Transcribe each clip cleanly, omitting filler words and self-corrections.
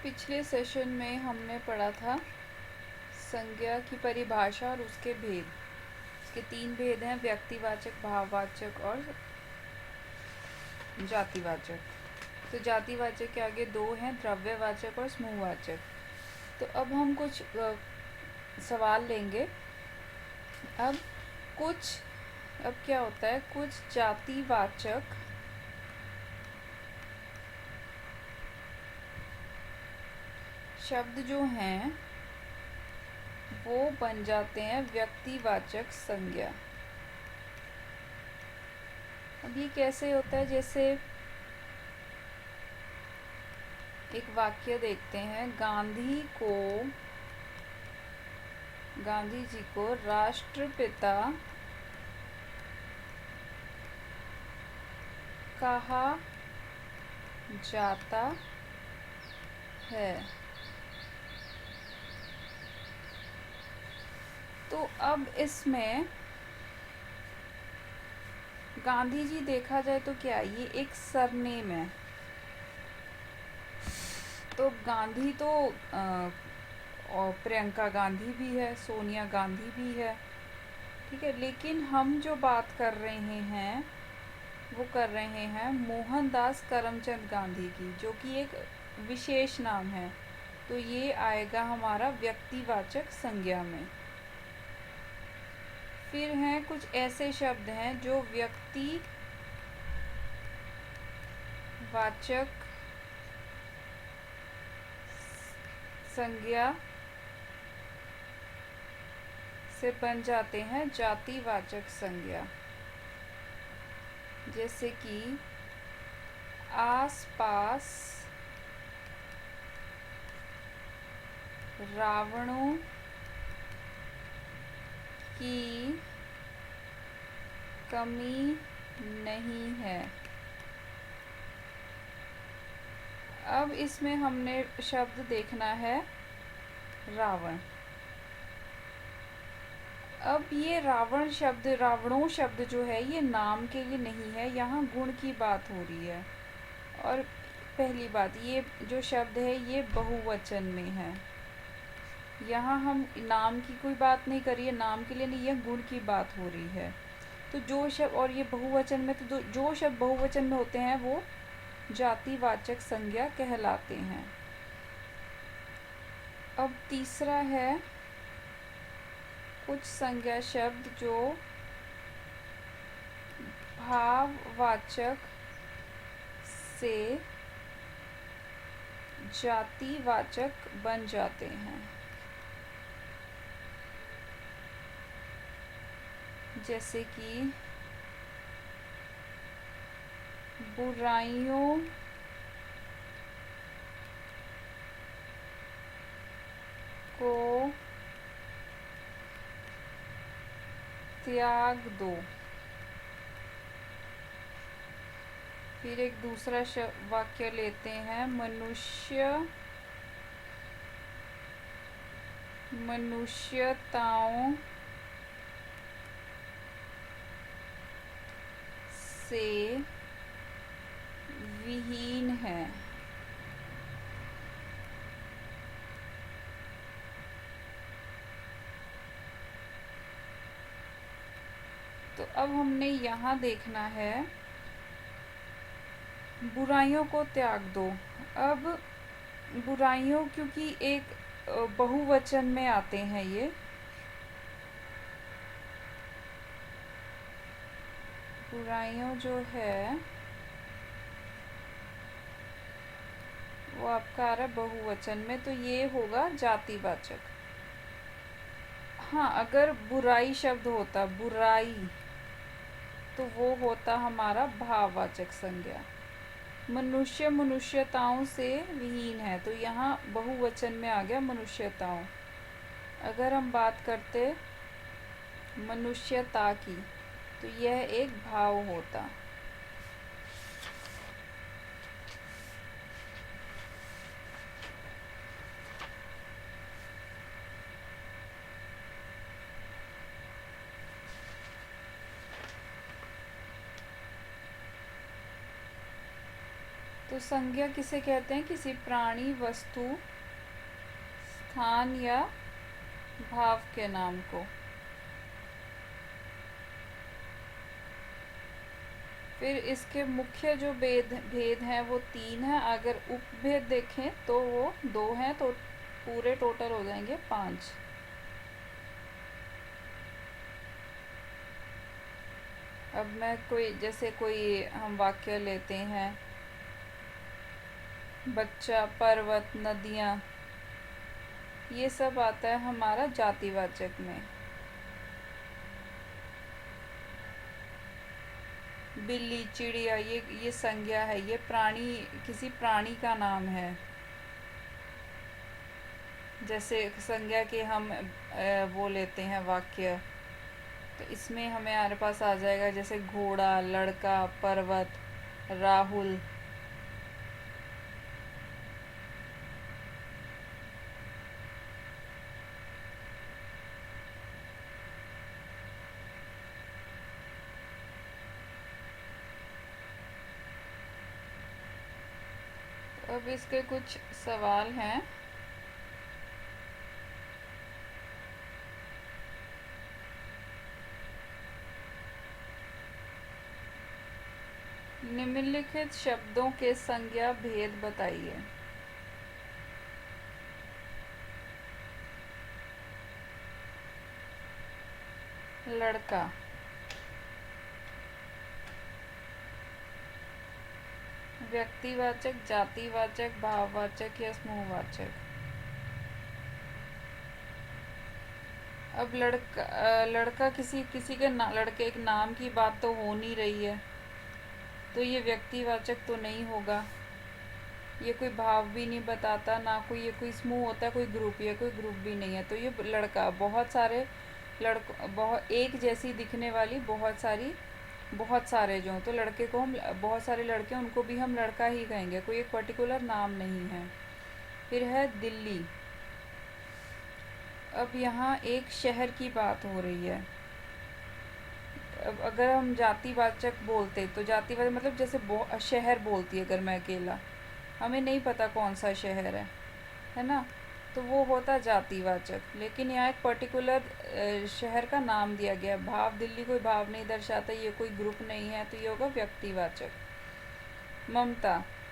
पिछले सेशन में हमने पढ़ा था संज्ञा की परिभाषा और उसके भेद। इसके तीन भेद हैं: व्यक्तिवाचक, भाववाचक और जातिवाचक। तो जातिवाचक के आगे दो हैं, द्रव्यवाचक और समूहवाचक। तो अब हम कुछ सवाल लेंगे। अब कुछ अब क्या होता है, कुछ जातिवाचक शब्द जो हैं वो बन जाते हैं व्यक्तिवाचक संज्ञा। अब ये कैसे होता है, जैसे एक वाक्य देखते हैं, गांधी जी को राष्ट्रपिता कहा जाता है। तो अब इसमें गांधी जी देखा जाए तो क्या, ये एक सरनेम है। तो गांधी तो और प्रियंका गांधी भी है, सोनिया गांधी भी है, ठीक है। लेकिन हम जो बात कर रहे हैं वो कर रहे हैं मोहनदास करमचंद गांधी की, जो कि एक विशेष नाम है। तो ये आएगा हमारा व्यक्तिवाचक संज्ञा में। फिर हैं कुछ ऐसे शब्द हैं जो व्यक्तिवाचक संज्ञा से बन जाते हैं जातिवाचक संज्ञा। जैसे कि आसपास रावणों की कमी नहीं है। अब इसमें हमने शब्द देखना है रावण। अब ये रावणों शब्द जो है ये नाम के लिए नहीं है, यहाँ गुण की बात हो रही है। और पहली बात, ये जो शब्द है ये बहुवचन में है। यहाँ हम नाम की कोई बात नहीं कर रही है, नाम के लिए नहीं, यह गुण की बात हो रही है। तो जो शब्द, और ये बहुवचन में, तो जो शब्द बहुवचन में होते हैं वो जातिवाचक संज्ञा कहलाते हैं। अब तीसरा है कुछ संज्ञा शब्द जो भाववाचक से जातिवाचक बन जाते हैं। जैसे कि बुराइयों को त्याग दो। फिर एक दूसरा वाक्य लेते हैं, मनुष्यताओं से विहीन है। तो अब हमने यहाँ देखना है बुराइयों को त्याग दो। अब बुराइयों, क्योंकि एक बहुवचन में आते हैं, ये बुराइयों जो है वो आपका आ रहा है बहुवचन में, तो ये होगा जातिवाचक। हाँ, अगर बुराई शब्द होता, बुराई, तो वो होता हमारा भाववाचक संज्ञा। मनुष्यताओं से विहीन है, तो यहाँ बहुवचन में आ गया मनुष्यताओं। अगर हम बात करते मनुष्यता की, तो यह एक भाव होता। तो संज्ञा किसे कहते हैं? किसी प्राणी, वस्तु, स्थान या भाव के नाम को। फिर इसके मुख्य जो भेद हैं वो 3 हैं। अगर उपभेद देखें तो वो 2 हैं, तो पूरे टोटल हो जाएंगे 5। अब मैं कोई हम वाक्य लेते हैं, बच्चा, पर्वत, नदियाँ, ये सब आता है हमारा जातिवाचक में। बिल्ली, चिड़िया, ये संज्ञा है, ये प्राणी, किसी प्राणी का नाम है। जैसे संज्ञा के हम वो लेते हैं वाक्य, तो इसमें हमारे पास आ जाएगा जैसे घोड़ा, लड़का, पर्वत, राहुल। तो अब इसके कुछ सवाल हैं। निम्नलिखित शब्दों के संज्ञा भेद बताइए। लड़का, व्यक्तिवाचक, जातिवाचक, भाववाचक या समूहवाचक। अब लड़का किसी के लड़के एक नाम की बात तो हो नहीं रही है, तो ये व्यक्तिवाचक तो नहीं होगा। ये कोई भाव भी नहीं बताता, ना कोई ये कोई समूह होता है, कोई ग्रुप, या कोई ग्रुप भी नहीं है। तो ये लड़का, बहुत एक जैसी दिखने वाली बहुत सारे जो, तो लड़के को हम, बहुत सारे लड़के, उनको भी हम लड़का ही कहेंगे, कोई एक पर्टिकुलर नाम नहीं है। फिर है दिल्ली। अब यहाँ एक शहर की बात हो रही है। अब अगर हम जातिवाचक बोलते, तो जातिवाचक मतलब जैसे शहर बोलती अगर मैं अकेला, हमें नहीं पता कौन सा शहर है ना, तो वो होता जातिवाचक। लेकिन यहाँ एक पर्टिकुलर शहर का नाम दिया गया। भाव, दिल्ली कोई भाव नहीं दर्शाता, ये कोई ग्रुप नहीं है, तो ये होगा व्यक्तिवाचक।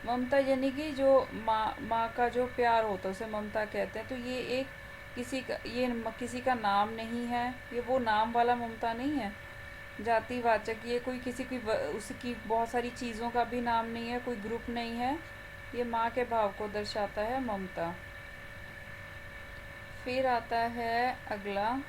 ममता यानी कि जो माँ का जो प्यार होता है उसे ममता कहते हैं। तो ये एक किसी का नाम नहीं है, ये वो नाम वाला ममता नहीं है। जातिवाचक, ये कोई उसकी बहुत सारी चीज़ों का भी नाम नहीं है, कोई ग्रुप नहीं है, ये माँ के भाव को दर्शाता है, ममता। फिर आता है अगला,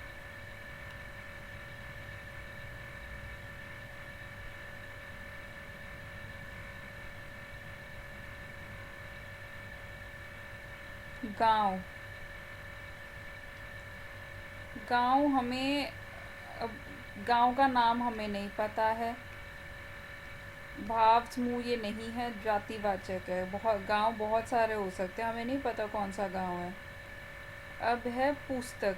गांव। गांव हमें, अब गांव का नाम हमें नहीं पता है। भाव समूह ये नहीं है, जातिवाचक है। गांव बहुत सारे हो सकते हैं, हमें नहीं पता कौन सा गांव है। अब है पुस्तक।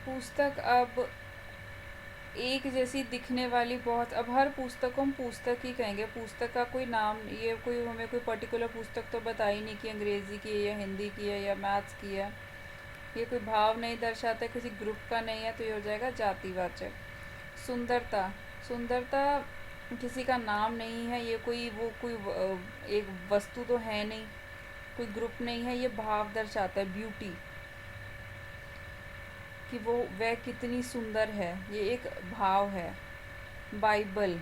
पुस्तक अब एक जैसी दिखने वाली बहुत, अब हर पुस्तक को हम पुस्तक ही कहेंगे। पुस्तक का कोई नाम, ये कोई हमें कोई पर्टिकुलर पुस्तक तो बता ही नहीं कि अंग्रेज़ी की है या हिंदी की है या मैथ्स की है। ये कोई भाव नहीं दर्शाता, किसी ग्रुप का नहीं है, तो ये हो जाएगा जातिवाचक। सुंदरता किसी का नाम नहीं है, ये कोई एक वस्तु तो है नहीं, कोई ग्रुप नहीं है, ये भाव दर्शाता है, ब्यूटी, कि वह कितनी सुंदर है, ये एक भाव है। बाइबल,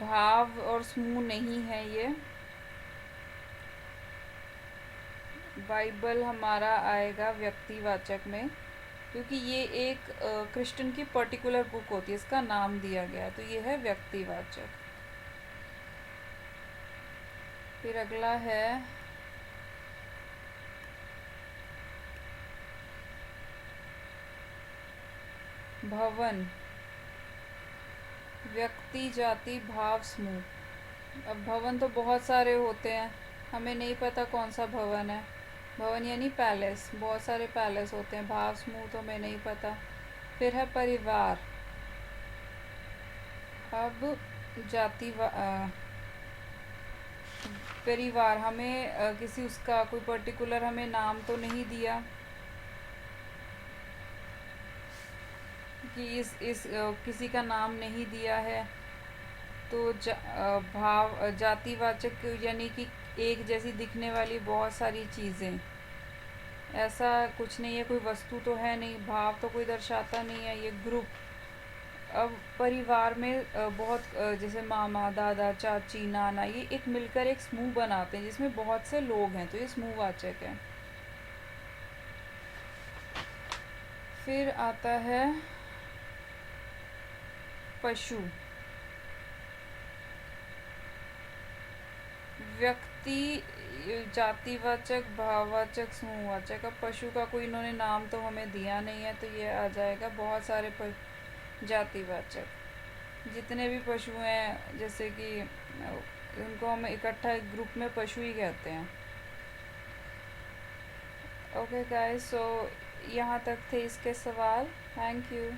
भाव और समूह नहीं है ये। बाइबल हमारा आएगा व्यक्तिवाचक में, क्योंकि ये एक क्रिश्चियन की पर्टिकुलर बुक होती है, इसका नाम दिया गया, तो ये है व्यक्तिवाचक। फिर अगला है भवन। व्यक्ति, जाति, भाव, समूह। अब भवन तो बहुत सारे होते हैं, हमें नहीं पता कौन सा भवन है। भवन यानी पैलेस, बहुत सारे पैलेस होते हैं। भाव समूह तो हमें नहीं पता। फिर है परिवार। अब जाति परिवार, हमें किसी उसका कोई पर्टिकुलर हमें नाम तो नहीं दिया कि इस किसी का नाम नहीं दिया है, तो जातिवाचक यानी कि एक जैसी दिखने वाली बहुत सारी चीज़ें, ऐसा कुछ नहीं है, कोई वस्तु तो है नहीं, भाव तो कोई दर्शाता नहीं है, ये ग्रुप। अब परिवार में बहुत जैसे मामा, दादा, चाची, नाना, ये एक मिलकर एक समूह बनाते हैं जिसमें बहुत से लोग हैं, तो ये समूहवाचक है। फिर आता है पशु। व्यक्ति, जातिवाचक, भाववाचक, समूहवाचक। अब पशु का कोई इन्होंने नाम तो हमें दिया नहीं है, तो ये आ जाएगा बहुत सारे जातिवाचक। जितने भी पशु हैं, जैसे कि उनको हम इकट्ठा एक ग्रुप में पशु ही कहते हैं। ओके गाइस, सो यहाँ तक थे इसके सवाल। Thank you.